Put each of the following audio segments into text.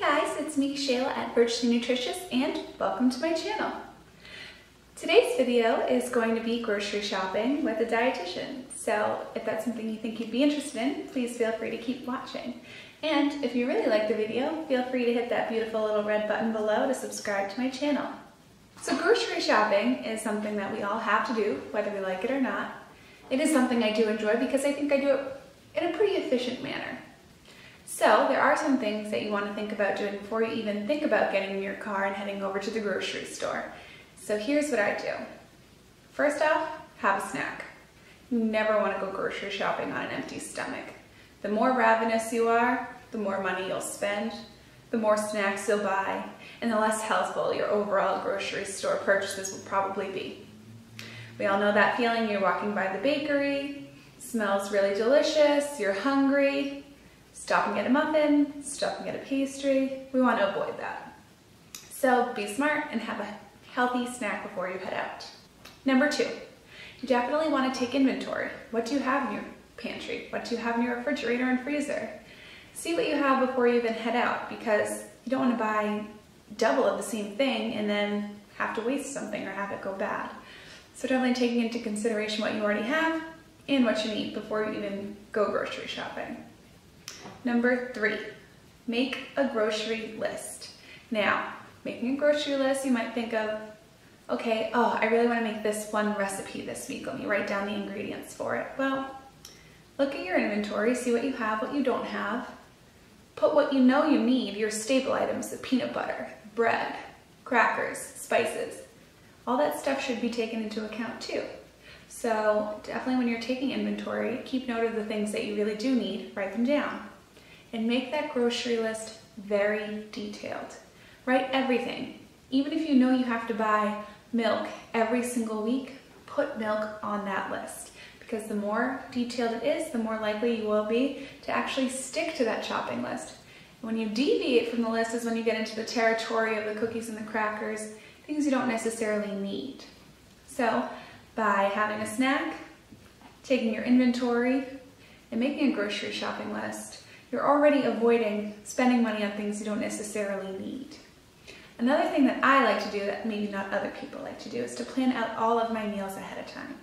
Hey guys, it's me, Shelagh at Virtually Nutritious, and welcome to my channel. Today's video is going to be grocery shopping with a dietitian. So if that's something you think you'd be interested in, please feel free to keep watching. And if you really like the video, feel free to hit that beautiful little red button below to subscribe to my channel. So grocery shopping is something that we all have to do, whether we like it or not. It is something I do enjoy because I think I do it in a pretty efficient manner. So there are some things that you want to think about doing before you even think about getting in your car and heading over to the grocery store. So here's what I do. First off, have a snack. You never want to go grocery shopping on an empty stomach. The more ravenous you are, the more money you'll spend, the more snacks you'll buy, and the less healthful your overall grocery store purchases will probably be. We all know that feeling. You're walking by the bakery, smells really delicious, you're hungry, stop and get a muffin, stop and get a pastry. We want to avoid that. So be smart and have a healthy snack before you head out. Number 2, you definitely want to take inventory. What do you have in your pantry? What do you have in your refrigerator and freezer? See what you have before you even head out, because you don't want to buy double of the same thing and then have to waste something or have it go bad. So definitely taking into consideration what you already have and what you need before you even go grocery shopping. Number 3, make a grocery list. Now, making a grocery list, you might think of, okay, I really want to make this one recipe this week. Let me write down the ingredients for it. Well, look at your inventory, see what you have, what you don't have. Put what you know you need, your staple items, the peanut butter, bread, crackers, spices. All that stuff should be taken into account too. So definitely when you're taking inventory, keep note of the things that you really do need, write them down. And make that grocery list very detailed. Write everything. Even if you know you have to buy milk every single week, put milk on that list. Because the more detailed it is, the more likely you will be to actually stick to that shopping list. When you deviate from the list is when you get into the territory of the cookies and the crackers, things you don't necessarily need. So by having a snack, taking your inventory, and making a grocery shopping list, you're already avoiding spending money on things you don't necessarily need. Another thing that I like to do that maybe not other people like to do is to plan out all of my meals ahead of time.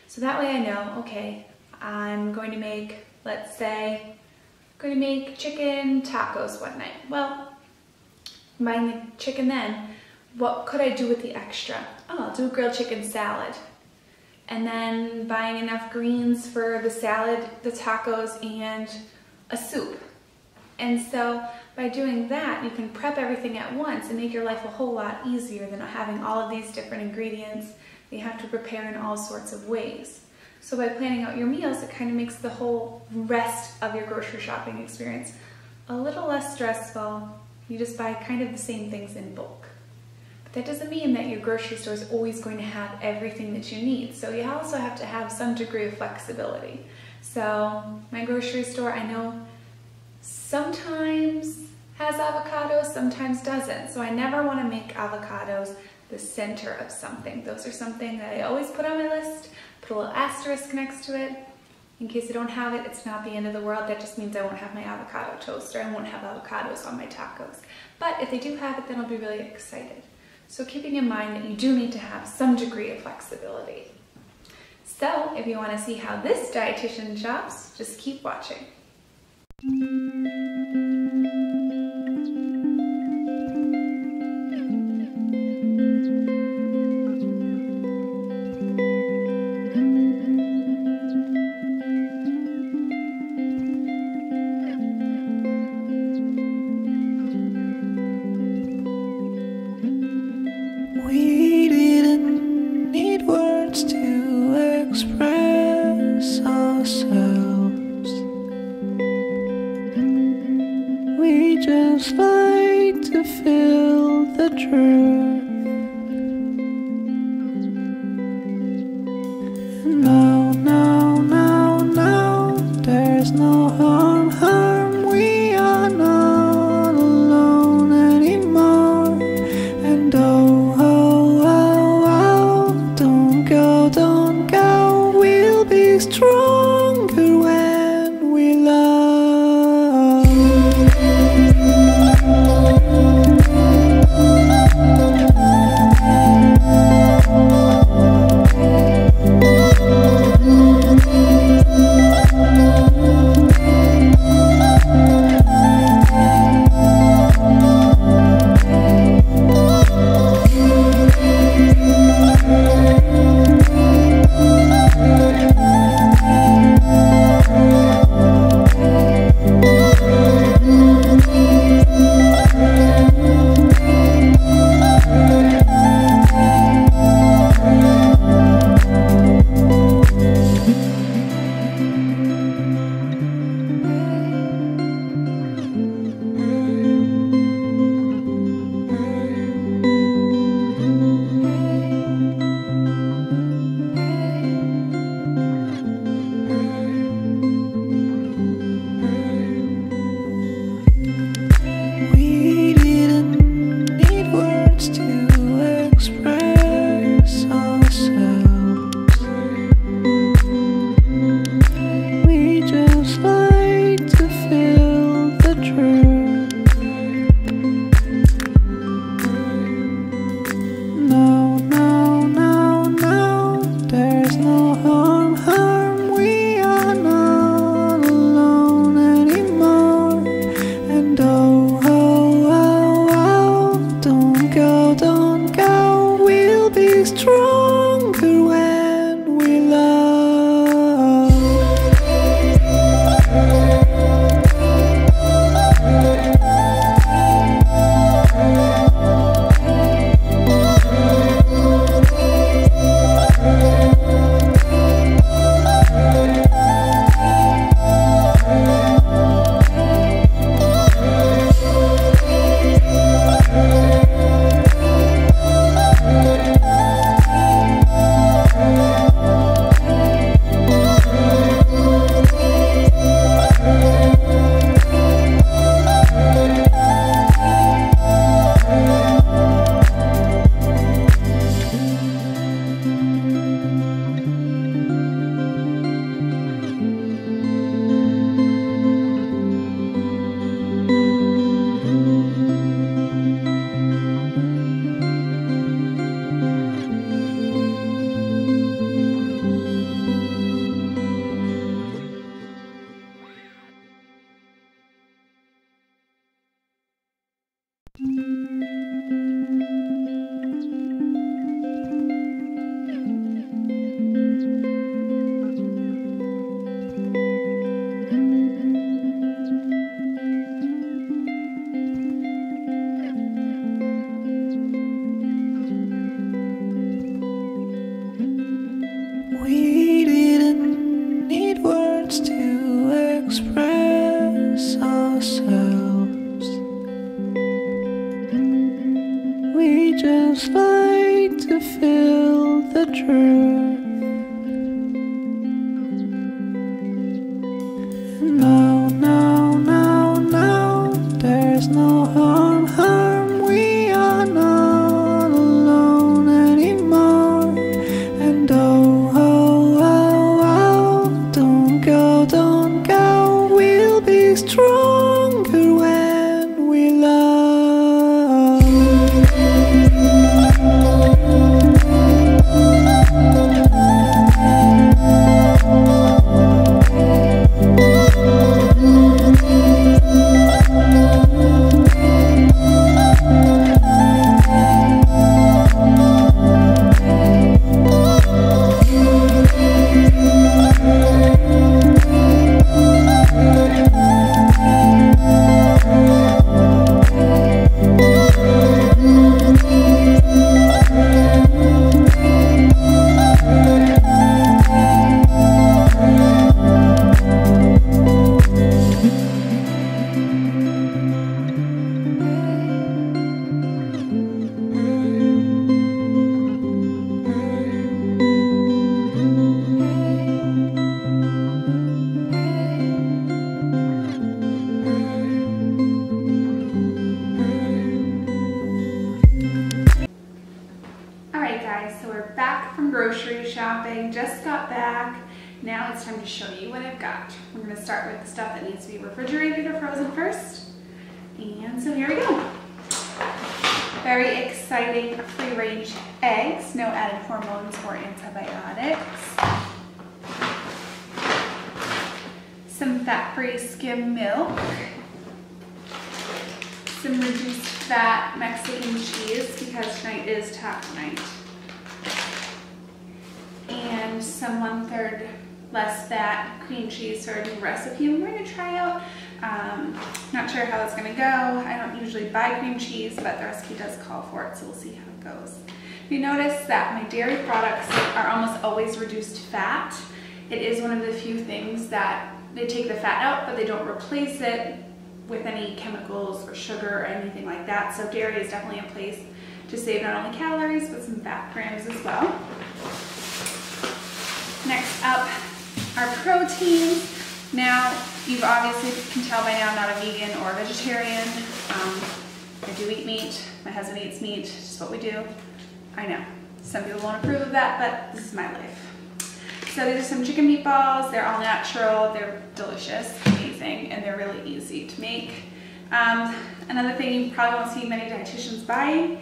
So that way I know, okay, I'm going to make, let's say, I'm going to make chicken tacos one night. Well, buying the chicken then, what could I do with the extra? I'll do a grilled chicken salad. And then buying enough greens for the salad, the tacos, and a soup. And so by doing that, you can prep everything at once and make your life a whole lot easier than having all of these different ingredients that you have to prepare in all sorts of ways. So by planning out your meals, it kind of makes the whole rest of your grocery shopping experience a little less stressful. You just buy kind of the same things in bulk. But that doesn't mean that your grocery store is always going to have everything that you need. So you also have to have some degree of flexibility. So my grocery store, I know sometimes has avocados, sometimes doesn't. So I never want to make avocados the center of something. Those are something that I always put on my list, put a little asterisk next to it. In case I don't have it, it's not the end of the world. That just means I won't have my avocado toast, or I won't have avocados on my tacos. But if they do have it, then I'll be really excited. So keeping in mind that you do need to have some degree of flexibility. So if you want to see how this dietitian shops, just keep watching. We didn't need words to express ourselves. We just like to feel the truth. No, no, no, no, there's no harm, we are not alone anymore. And don't go, we'll be stronger when we love. arms fight to feel the truth. No, no, no, no, there's no harm, we are not alone anymore. And oh, don't go, we'll be stronger when we love. Grocery shopping, just got back. Now it's time to show you what I've got. We're going to start with the stuff that needs to be refrigerated or frozen first. And so here we go. Very exciting free-range eggs, no added hormones or antibiotics. Some fat-free skim milk. Some reduced fat Mexican cheese because tonight is taco night. And some 1/3 less fat cream cheese for a new recipe we're going to try out. Not sure how that's going to go. I don't usually buy cream cheese, but the recipe does call for it, so we'll see how it goes. You notice that my dairy products are almost always reduced fat. It is one of the few things that they take the fat out, but they don't replace it with any chemicals or sugar or anything like that. So dairy is definitely a place to save not only calories, but some fat grams as well. Next up are proteins. Now, you obviously can tell by now I'm not a vegan or a vegetarian. I do eat meat. My husband eats meat. It's just what we do. I know. Some people won't approve of that, but this is my life. So these are some chicken meatballs. They're all natural. They're delicious, amazing, and they're really easy to make. Another thing you probably won't see many dietitians buying,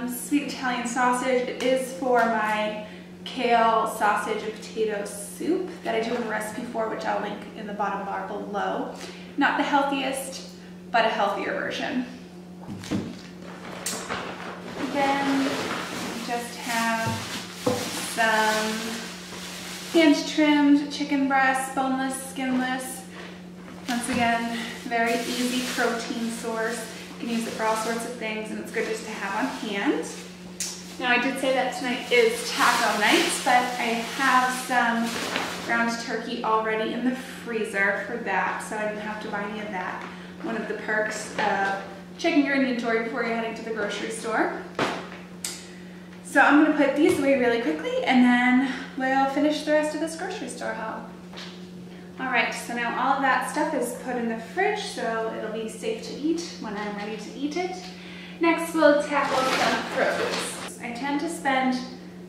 sweet Italian sausage. It is for my kale sausage and potato soup that I do have a recipe for, which I'll link in the bottom bar below. Not the healthiest, but a healthier version. Then we just have some hand-trimmed chicken breasts, boneless, skinless. Once again, very easy protein source. You can use it for all sorts of things, and it's good just to have on hand. Now, I did say that tonight is taco night, but I have some ground turkey already in the freezer for that, so I didn't have to buy any of that. One of the perks of checking your inventory before you're heading to the grocery store. So I'm going to put these away really quickly, and then we'll finish the rest of this grocery store haul. Alright, so now all of that stuff is put in the fridge, so it'll be safe to eat when I'm ready to eat it. Next, we'll tackle some produce. I tend to spend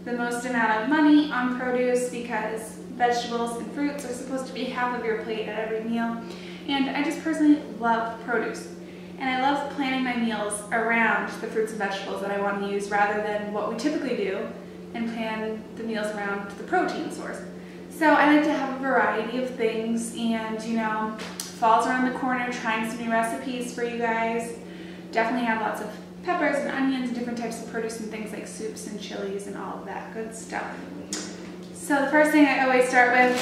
the most amount of money on produce because vegetables and fruits are supposed to be half of your plate at every meal, and I just personally love produce. And I love planning my meals around the fruits and vegetables that I want to use rather than what we typically do and plan the meals around the protein source. So I like to have a variety of things, and you know, fall's around the corner, trying some new recipes for you guys. Definitely have lots of peppers and onions and different types of produce and things like soups and chilies and all of that good stuff. So the first thing I always start with,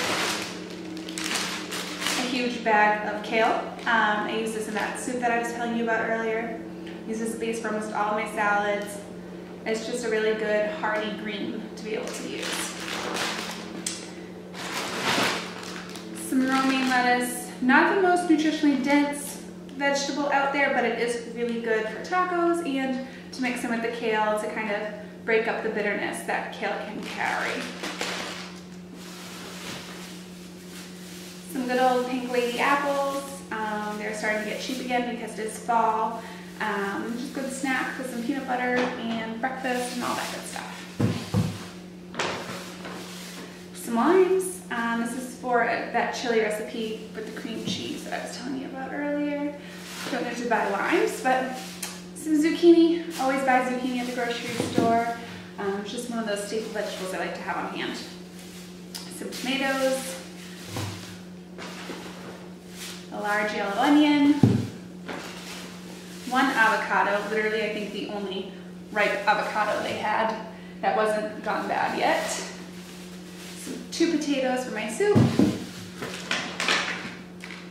a huge bag of kale. I use this in that soup that I was telling you about earlier. I use this as a base for almost all of my salads. It's just a really good hearty green to be able to use. Some romaine lettuce, not the most nutritionally dense vegetable out there, but it is really good for tacos and to mix in with the kale to kind of break up the bitterness that kale can carry. Some good old Pink Lady apples. They're starting to get cheap again because it is fall. Just good snack with some peanut butter and breakfast and all that good stuff. Some limes. This is for that chili recipe with the cream cheese that I was telling you about earlier. Don't need to buy limes, but some zucchini. Always buy zucchini at the grocery store. It's just one of those staple vegetables I like to have on hand. Some tomatoes. A large yellow onion. One avocado. Literally, I think the only ripe avocado they had that wasn't gone bad yet. 2 potatoes for my soup,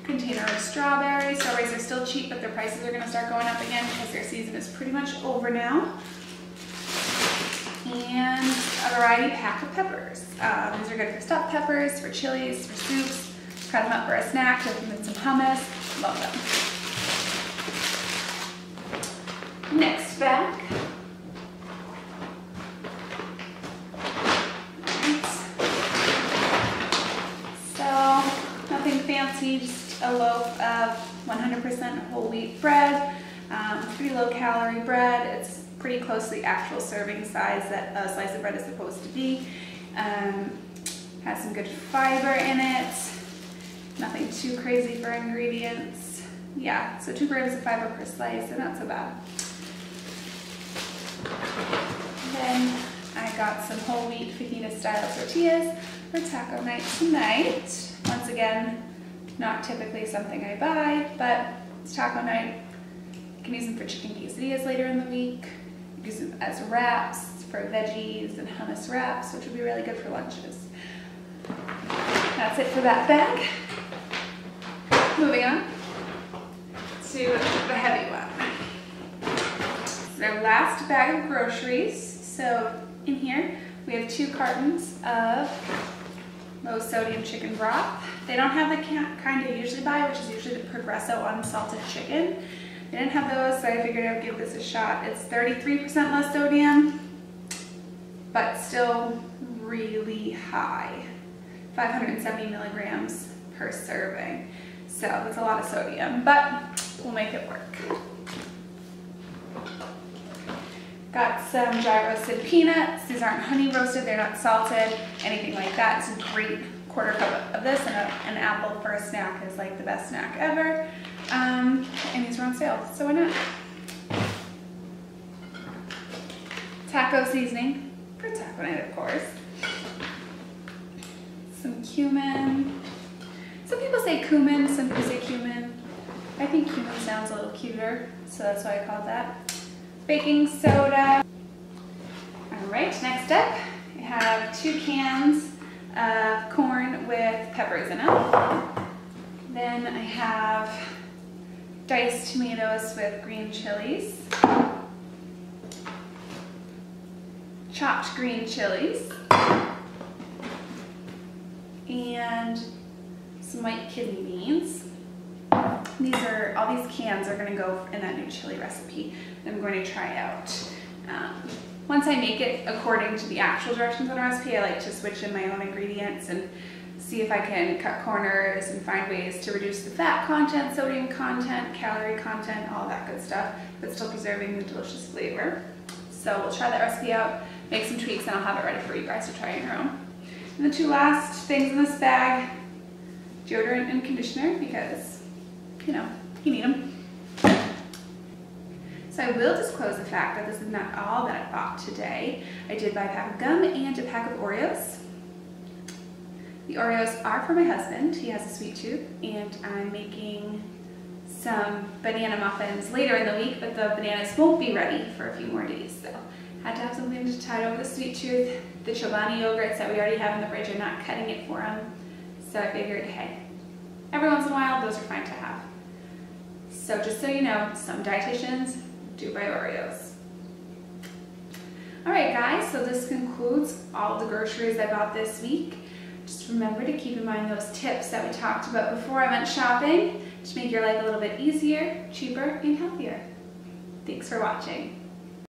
container of strawberries. Strawberries are still cheap, but their prices are going to start going up again because their season is pretty much over now. And a variety pack of peppers. These are good for stuffed peppers, for chilies, for soups. Cut them up for a snack, dip them in some hummus. Love them. Next bag. Fancy, just a loaf of 100% whole wheat bread. Pretty low calorie bread. It's pretty close to the actual serving size that a slice of bread is supposed to be. Has some good fiber in it. Nothing too crazy for ingredients. Yeah, so 2 grams of fiber per slice, so not so bad. Then I got some whole wheat fajita style tortillas for taco night tonight. Once again, not typically something I buy, but it's taco night. You can use them for chicken quesadillas later in the week. Use them as wraps for veggies and hummus wraps, which would be really good for lunches. That's it for that bag. Moving on to the heavy one. Our last bag of groceries. So in here we have 2 cartons of low sodium chicken broth. They don't have the kind I usually buy, which is usually the Progresso unsalted chicken. They didn't have those, so I figured I would give this a shot. It's 33% less sodium, but still really high. 570 milligrams per serving. So that's a lot of sodium, but we'll make it work. Got some dry roasted peanuts. These aren't honey roasted, they're not salted, anything like that. It's a great 1/4 cup of this, and an apple for a snack is like the best snack ever. And these are on sale, so why not? Taco seasoning for taco night, of course. Some cumin. Some people say cumin, some people say cumin. I think cumin sounds a little cuter, so that's why I called that. Baking soda. All right, next up, I have 2 cans of corn with peppers in them. Then I have diced tomatoes with green chilies, chopped green chilies, and some white kidney beans. All these cans are going to go in that new chili recipe that I'm going to try out. Once I make it according to the actual directions on the recipe, I like to switch in my own ingredients and see if I can cut corners and find ways to reduce the fat content, sodium content, calorie content, all that good stuff, but still preserving the delicious flavor. So we'll try that recipe out, make some tweaks, and I'll have it ready for you guys to try on your own. And the 2 last things in this bag, deodorant and conditioner, because, you know, you need them. So I will disclose the fact that this is not all that I bought today. I did buy a pack of gum and a pack of Oreos. The Oreos are for my husband. He has a sweet tooth, and I'm making some banana muffins later in the week, but the bananas won't be ready for a few more days, so had to have something to tide over the sweet tooth. The Chobani yogurts that we already have in the fridge are not cutting it for him, so I figured, hey, every once in a while, those are fine to have. So just so you know, some dietitians do buy Oreos. Alright guys, so this concludes all the groceries I bought this week. Just remember to keep in mind those tips that we talked about before I went shopping to make your life a little bit easier, cheaper, and healthier. Thanks for watching.